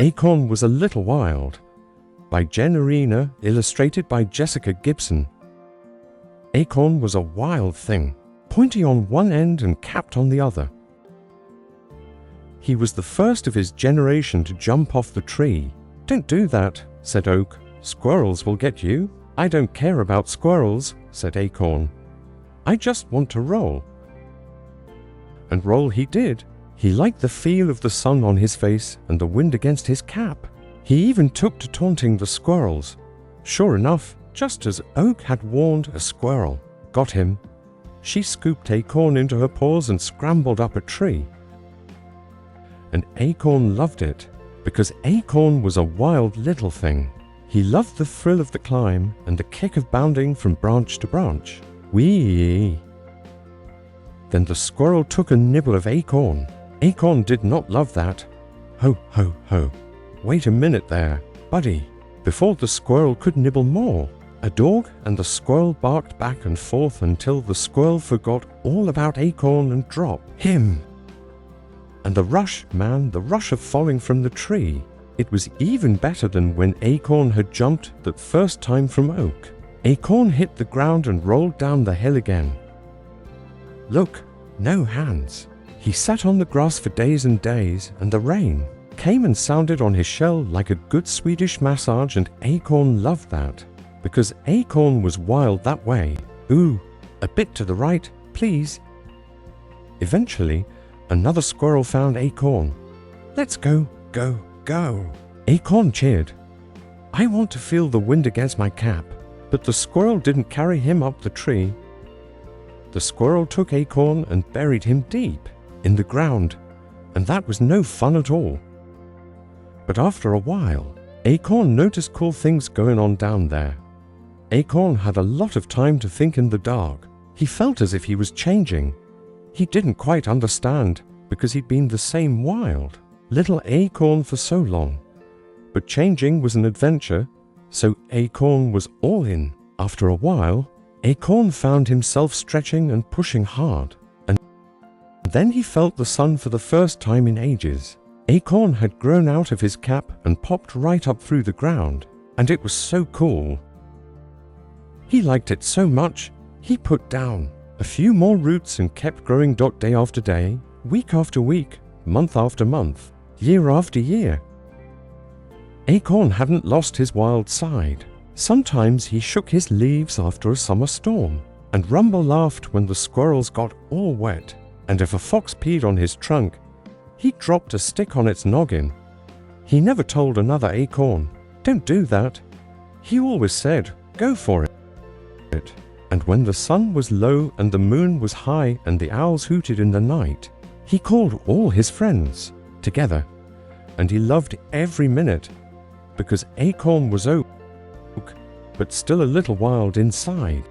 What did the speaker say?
Acorn Was a Little Wild by Jen Arena, illustrated by Jessica Gibson. Acorn was a wild thing, pointy on one end and capped on the other. He was the first of his generation to jump off the tree. "Don't do that," said Oak. "Squirrels will get you." "I don't care about squirrels," said Acorn. "I just want to roll." And roll he did. He liked the feel of the sun on his face and the wind against his cap. He even took to taunting the squirrels. Sure enough, just as Oak had warned, a squirrel got him. She scooped Acorn into her paws and scrambled up a tree. And Acorn loved it, because Acorn was a wild little thing. He loved the thrill of the climb and the kick of bounding from branch to branch. Whee! Then the squirrel took a nibble of Acorn. Acorn did not love that. Ho, ho, ho. Wait a minute there, buddy. Before the squirrel could nibble more, a dog and the squirrel barked back and forth until the squirrel forgot all about Acorn and dropped him. And the rush of falling from the tree. It was even better than when Acorn had jumped that first time from Oak. Acorn hit the ground and rolled down the hill again. Look, no hands. He sat on the grass for days and days, and the rain came and sounded on his shell like a good Swedish massage, and Acorn loved that, because Acorn was wild that way. Ooh, a bit to the right, please. Eventually, another squirrel found Acorn. "Let's go, go, go." Acorn cheered. "I want to feel the wind against my cap." But the squirrel didn't carry him up the tree. The squirrel took Acorn and buried him deep in the ground, and that was no fun at all. But after a while, Acorn noticed cool things going on down there. Acorn had a lot of time to think in the dark. He felt as if he was changing. He didn't quite understand, because he'd been the same wild little Acorn for so long. But changing was an adventure, so Acorn was all in. After a while, Acorn found himself stretching and pushing hard. Then he felt the sun for the first time in ages. Acorn had grown out of his cap and popped right up through the ground, and it was so cool. He liked it so much, he put down a few more roots and kept growing day after day, week after week, month after month, year after year. Acorn hadn't lost his wild side. Sometimes he shook his leaves after a summer storm, and Rumble laughed when the squirrels got all wet. And if a fox peed on his trunk, he dropped a stick on its noggin. He never told another acorn, "Don't do that." He always said, "Go for it." And when the sun was low and the moon was high and the owls hooted in the night, he called all his friends together, and he loved every minute, because Acorn was Oak, but still a little wild inside.